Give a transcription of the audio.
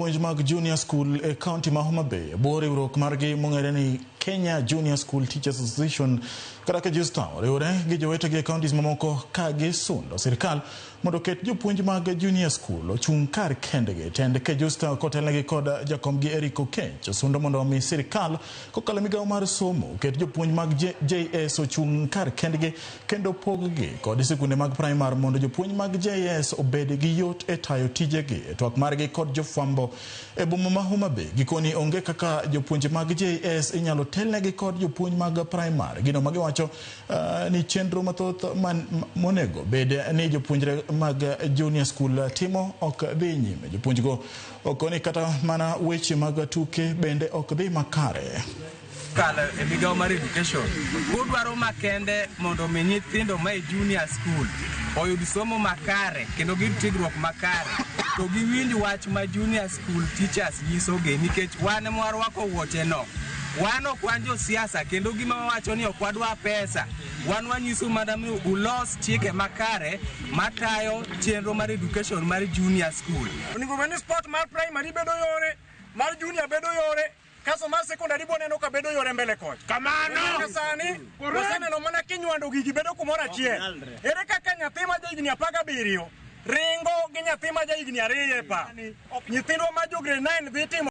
jopuonj mag junior school e county ma Homa Bay bore riwruok margi mong'ere ni Kenya Junior School Teachers Association kata Kejista oriwore gi jowetegi e counties mamoko ka gisundo sirkal mondo oket jopuonj mag junior school ochung' kar kendgi. Tend Kejista kotelnegi kod jakomgi Eric Okech sundo mondo omi sirkal kokalo migawo mar somo oket jopuonj mag JS ochung' kar kendgi kendo poggi kod sikunde mag primary mondo jopuonj mag JS obed gi yot e tayo tijegi. Twak margi kod jofwambo e boma ma Homa Bay gikoni onge kaka jopuonj mag JS inyalo telnegi kod jopuonj mag primary. Gino magiwacho ni chenro mathoth monego bed ni jopuonjre mag junior school timo ok dhi nyime. Jopuonjgo okoni kata mana weche mag tuke bende ok dhi makare. Kala e migawo mar education udwaro makende mondo mi nyithindo ma e junior school oyud somo makare kendo giyud tiegruok makare to giwinj wach ma junior school teachers nyisogi, nikech wan mwarwako wuoche no. Wan ok wan jo siasa kendo gima wacho ni ok wadwa pesa. Wan wanyiso madam ni ulos chike makare matayo chenro mar education mar junior school. Onego bed ni sport mar primary bedo yore, mar junior bedo yore, kaso mar secondary boneno ka bedo yore mbele koch. Kamano sani waseneno mana kinywando gigi bedo kumoro achiel. Ere kaka nyathi ma jahigni 17 ringo gi nyathi ma jahigni 2 pa. Nyithindo ma jo grade 9 dhi timo